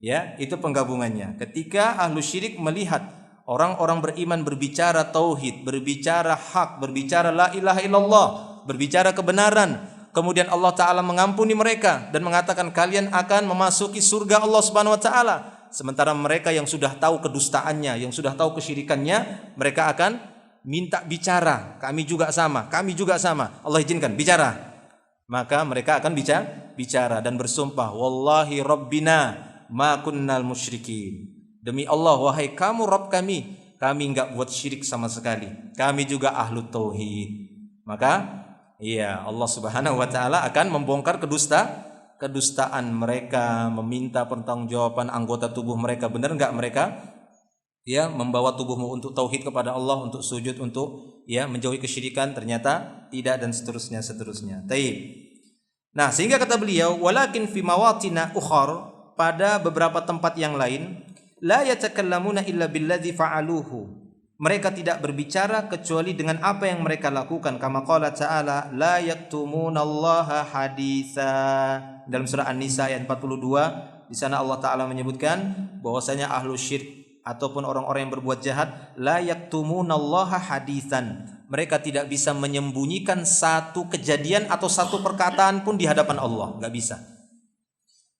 Ya, itu penggabungannya. Ketika ahlu syirik melihat orang-orang beriman berbicara tauhid, berbicara hak, berbicara la ilaha illallah, berbicara kebenaran, kemudian Allah Ta'ala mengampuni mereka dan mengatakan kalian akan memasuki surga Allah Subhanahu wa Ta'ala. Sementara mereka yang sudah tahu kedustaannya, yang sudah tahu kesyirikannya, mereka akan minta bicara, kami juga sama. Allah izinkan bicara. Maka mereka akan bicara dan bersumpah, wallahi rabbina ma kunnal musyrikin. Demi Allah, wahai kamu Rabb kami kami enggak buat syirik sama sekali. Kami juga ahlu tauhid. Maka Allah Subhanahu wa taala akan membongkar kedustaan mereka, meminta pertanggungjawaban anggota tubuh mereka. Benar enggak mereka membawa tubuhmu untuk tauhid kepada Allah, untuk sujud, untuk menjauhi kesyirikan? Ternyata tidak, dan seterusnya. Taib. Nah, sehingga kata beliau, walakin fi mawatina ukhar, pada beberapa tempat yang lain, la yatakallamuna illa billadzi fa'aluhu. Mereka tidak berbicara kecuali dengan apa yang mereka lakukan. Kama qala ta'ala, la yaktumunallaha haditsa. Dalam surah An-Nisa ayat 42, di sana Allah Ta'ala menyebutkan bahwasanya ahlu syirik ataupun orang-orang yang berbuat jahat, la yaktumunallaha haditsan. Mereka tidak bisa menyembunyikan satu kejadian atau satu perkataan pun di hadapan Allah, enggak bisa.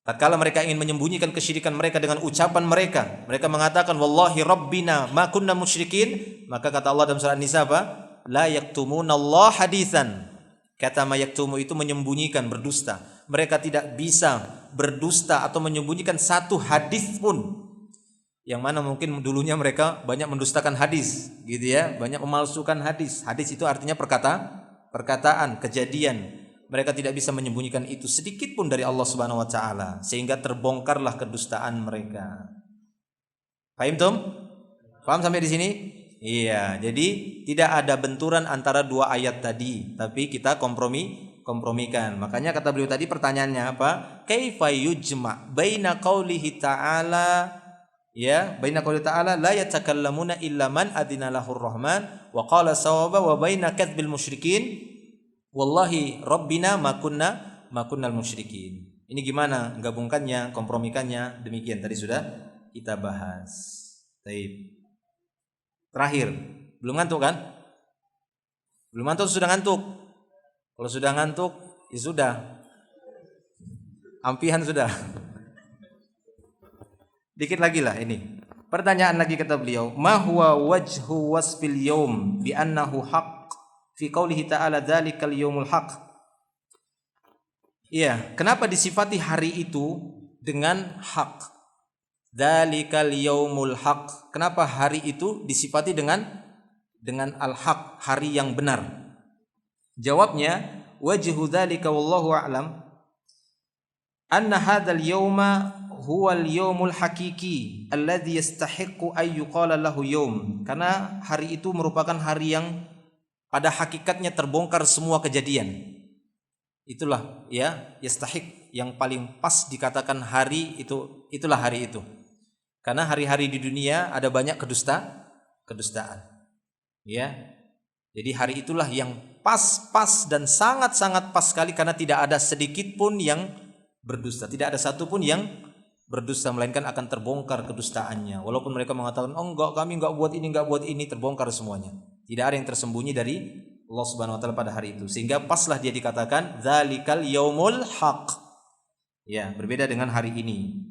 Tatkala mereka ingin menyembunyikan kesyirikan mereka dengan ucapan mereka mengatakan wallahi rabbina ma kunna musyrikin, maka kata Allah dalam surah An-Nisa apa? La yaktumunallaha haditsan. Kata ma yaktumu itu menyembunyikan, berdusta. Mereka tidak bisa berdusta atau menyembunyikan satu hadis pun. Yang mana mungkin dulunya mereka banyak mendustakan hadis, gitu ya, banyak memalsukan hadis. Hadis itu artinya perkataan, kejadian. Mereka tidak bisa menyembunyikan itu sedikit pun dari Allah Subhanahu wa taala, sehingga terbongkarlah kedustaan mereka. Paham tum? Paham sampai di sini? Iya, jadi tidak ada benturan antara dua ayat tadi, tapi kita kompromikan. Makanya kata beliau tadi, pertanyaannya apa? Kaifa yujma baina qaulihi ta'ala baina qouli ta'ala la yatakallamuna illa man adina lahur rahman wa qala sawaba wa baina kadbil musyrikin wallahi rabbina ma kunnal musyrikin. Ini gimana gabungkannya, kompromikannya? Demikian tadi sudah kita bahas. Baik. Terakhir, belum ngantuk kan? Belum ngantuk, sudah ngantuk? Kalau sudah ngantuk, ya sudah. Ampihan sudah. Dikit lagi lah ini. Pertanyaan lagi kata beliau, ma huwa wajhu wasfil yaum bi annahu haqq fi qoulihi ta'ala dzalikal yaumul haqq. Iya, kenapa disifati hari itu dengan hak? Dzalikal yaumul haqq. Kenapa hari itu disifati dengan al-haq, hari yang benar? Jawabnya, wajhu dzalika wallahu a'lam anna hadzal yauma huwal yaumul hakiki alladzi yastahiqqu ay yuqala lahu yaum. Karena hari itu merupakan hari yang pada hakikatnya terbongkar semua kejadian. Itulah yastahiq, yang paling pas dikatakan hari itu, itulah hari itu. Karena hari-hari di dunia ada banyak kedustaan. Jadi hari itulah yang pas dan sangat-sangat pas sekali, karena tidak ada sedikit pun yang berdusta, tidak ada satu pun yang berdusta, melainkan akan terbongkar kedustaannya. Walaupun mereka mengatakan, oh enggak, kami enggak buat ini, terbongkar semuanya. Tidak ada yang tersembunyi dari Allah Subhanahu wa taala pada hari itu. Sehingga paslah dia dikatakan dzalikal yaumul haq. Ya, berbeda dengan hari ini.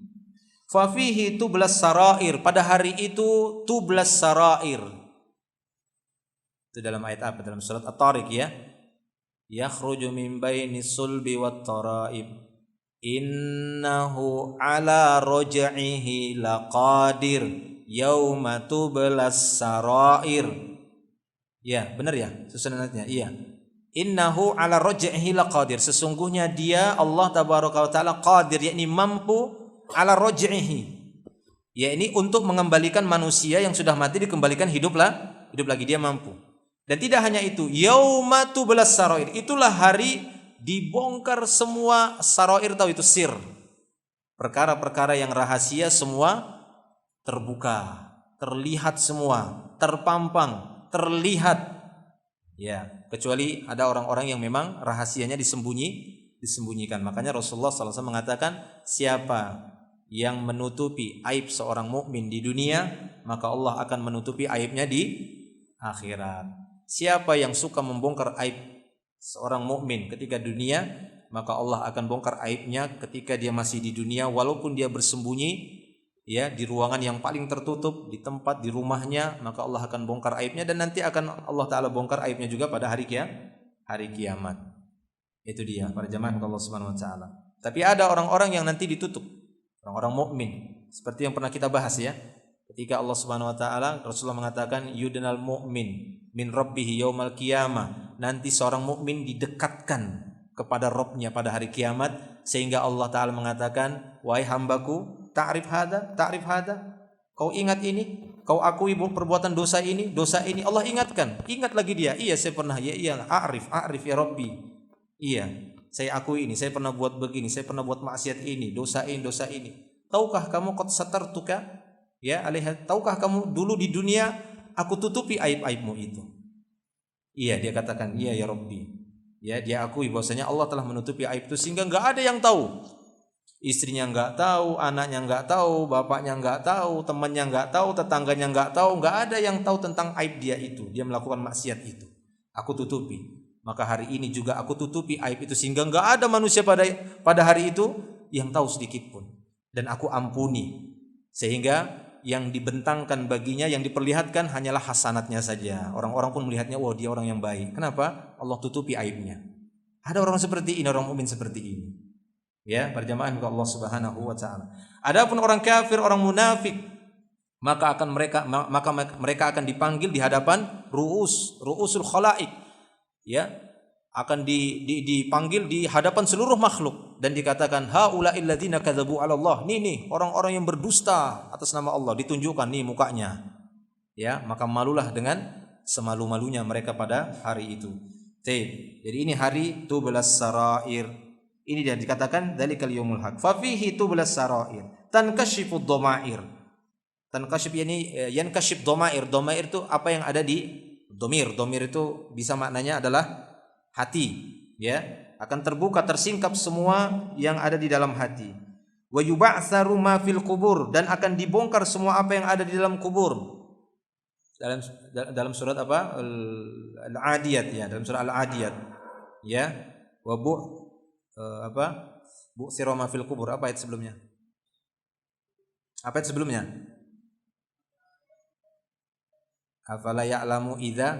Fa fihi tublas sarair, pada hari itu tublas sarair. Itu dalam ayat apa? Dalam surat At-Tariq ya. Yakhruju min bainis sulbi wat taraib. Innahu ala raj'ihi laqadir yauma tublas sarair. Ya, benar ya susunannya. Iya. Innahu ala raj'ihi laqadir. Sesungguhnya dia Allah tabaraka wa taala qadir, yakni mampu, ala raj'ihi, yakni untuk mengembalikan manusia yang sudah mati, dikembalikan hidup lagi, dia mampu. Dan tidak hanya itu, yauma tublas sarair, itulah hari dibongkar semua sarair, tahu itu sir. Perkara-perkara yang rahasia semua terbuka, terlihat semua, terpampang, terlihat. Ya, kecuali ada orang-orang yang memang rahasianya disembunyikan. Makanya Rasulullah SAW mengatakan, siapa yang menutupi aib seorang mukmin di dunia, maka Allah akan menutupi aibnya di akhirat. Siapa yang suka membongkar aib seorang mukmin ketika dunia, maka Allah akan bongkar aibnya ketika dia masih di dunia, walaupun dia bersembunyi di ruangan yang paling tertutup, di tempat, di rumahnya, maka Allah akan bongkar aibnya, dan nanti akan Allah Ta'ala bongkar aibnya juga pada hari kiamat. Itu dia para jamaah Allah Subhanahu wa taala. Tapi ada orang-orang yang nanti ditutup, orang-orang mukmin, seperti yang pernah kita bahas ya. Ketika Allah Subhanahu wa taala, Rasulullah mengatakan yudnal mu'min min rabbih yaumal qiyamah, nanti seorang mukmin didekatkan kepada Rabbnya pada hari kiamat, sehingga Allah taala mengatakan, wahai hambaku, ta'rif hada, kau ingat ini, kau akui perbuatan dosa ini. Allah ingatkan, ingat lagi dia, iya saya pernah, iya a'rif ya Rabbi, iya saya akui ini, saya pernah buat begini, saya pernah buat maksiat ini, dosa ini. Tahukah kamu qad satartuka ya alaiha, tahukah kamu dulu di dunia aku tutupi aib-aibmu itu. Iya, dia katakan, iya ya Rabbi. Ya, dia akui bahwasanya Allah telah menutupi aib itu sehingga enggak ada yang tahu. Istrinya enggak tahu, anaknya enggak tahu, bapaknya enggak tahu, temannya enggak tahu, tetangganya enggak tahu, enggak ada yang tahu tentang aib dia itu. Dia melakukan maksiat itu. Aku tutupi. Maka hari ini juga aku tutupi aib itu sehingga enggak ada manusia pada hari itu yang tahu sedikit pun. Dan aku ampuni. Sehingga yang dibentangkan baginya, yang diperlihatkan hanyalah hasanatnya saja. Orang-orang pun melihatnya, wah dia orang yang baik. Kenapa? Allah tutupi aibnya. Ada orang seperti ini, orang mukmin seperti ini. Ya, berjamaah kepada Allah Subhanahu wa taala. Adapun orang kafir, orang munafik, maka mereka akan dipanggil di hadapan ru'usul khalaik. Ya, akan dipanggil di hadapan seluruh makhluk dan dikatakan haula'il ladzina kadzabu 'ala Allah. Nih orang-orang yang berdusta atas nama Allah, ditunjukkan nih mukanya. Ya, maka malulah dengan semalu-malunya mereka pada hari itu. Jadi ini hari tublas sarair. Ini dia dikatakan dzalikal yaumul haq. Fa fihi tublas sarair. Tankashifud dhamair. Tankashif yani yankashif dhamair. Dhamair itu apa yang ada di dhamir. Dhamir itu bisa maknanya adalah hati, ya, akan terbuka, tersingkap semua yang ada di dalam hati. Wa yub'atsaru ma fil qubur, dan akan dibongkar semua apa yang ada di dalam kubur. Dalam surat apa? Al-Adiyat, ya, dalam surat Al-Adiyat. Ya. Wa bu'thira ma fil qubur. Apa ayat sebelumnya? Apa ayat sebelumnya? Afala ya'lamu idza,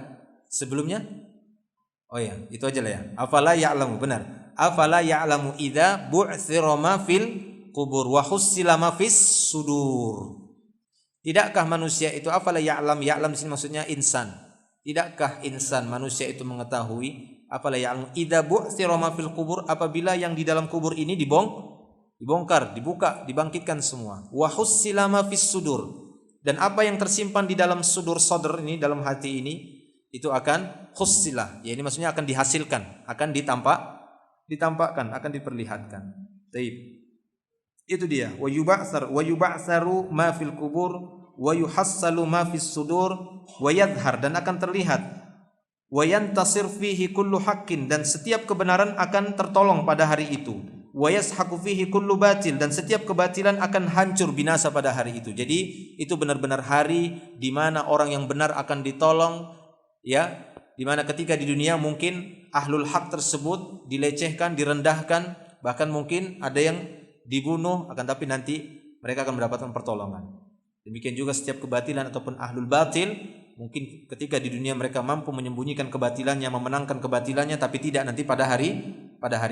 sebelumnya? Oh ya, itu aja lah ya. Afala ya'lamu, benar. Afala ya'lamu idza bu'thira ma fil qubur wa hussila ma fis sudur. Tidakkah manusia itu, afala ya'lam, ya'lam di sini maksudnya insan. Tidakkah insan, manusia itu mengetahui, afala ya'lam idza bu'thira ma fil qubur, apabila yang di dalam kubur ini dibongkar, dibuka, dibangkitkan semua. Wa hussila ma fis sudur. Dan apa yang tersimpan di dalam sudur, sadr ini, dalam hati ini, itu akan khussilah, ya ini maksudnya akan dihasilkan, akan ditampakkan, akan diperlihatkan. Baik. Itu dia. Wa yub'atsaru ma fil qubur wa yuhassalu ma fis sudur wa yadhhar, dan akan terlihat. Wa yantasir fihi kullu haqqin, dan setiap kebenaran akan tertolong pada hari itu. Wa yashaqu fihi kullu batil, dan setiap kebatilan akan hancur binasa pada hari itu. Jadi itu benar-benar hari di mana orang yang benar akan ditolong. Ya, dimana ketika di dunia mungkin ahlul haq tersebut dilecehkan, direndahkan, bahkan mungkin ada yang dibunuh, akan tapi nanti mereka akan mendapatkan pertolongan. Demikian juga setiap kebatilan ataupun ahlul batil, mungkin ketika di dunia mereka mampu menyembunyikan kebatilannya, memenangkan kebatilannya, tapi tidak nanti pada hari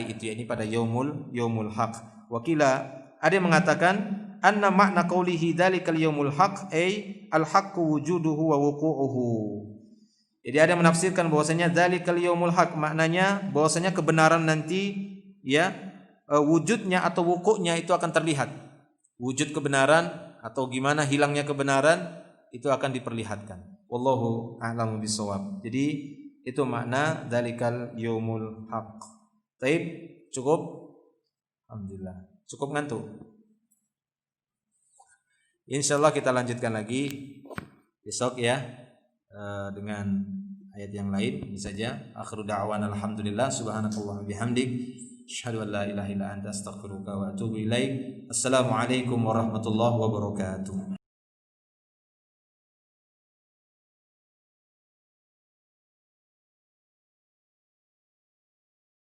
itu, yakni pada yaumul haq. Wakila, ada yang mengatakan anna makna qaulihi dzalikal yaumul haq ay al haqqu wujuduhu wa wuqu'uhu. Jadi ada yang menafsirkan bahwasanya dzalikal yaumul haq, maknanya bahwasanya kebenaran nanti, ya, wujudnya atau wukuknya itu akan terlihat. Wujud kebenaran atau gimana hilangnya kebenaran itu akan diperlihatkan. Wallahu a'lamu bishawab. Jadi itu makna dzalikal yaumul haq. Baik, cukup? Alhamdulillah. Cukup ngantuk? Insyaallah kita lanjutkan lagi besok ya, dengan ayat yang lain. Ini saja. Akhiru da'wana alhamdulillah, subhanakallah bihamdik, asyhadu an la ilaha illa anta astaghfiruka wa atubu ilaik. Assalamualaikum warahmatullahi wabarakatuh.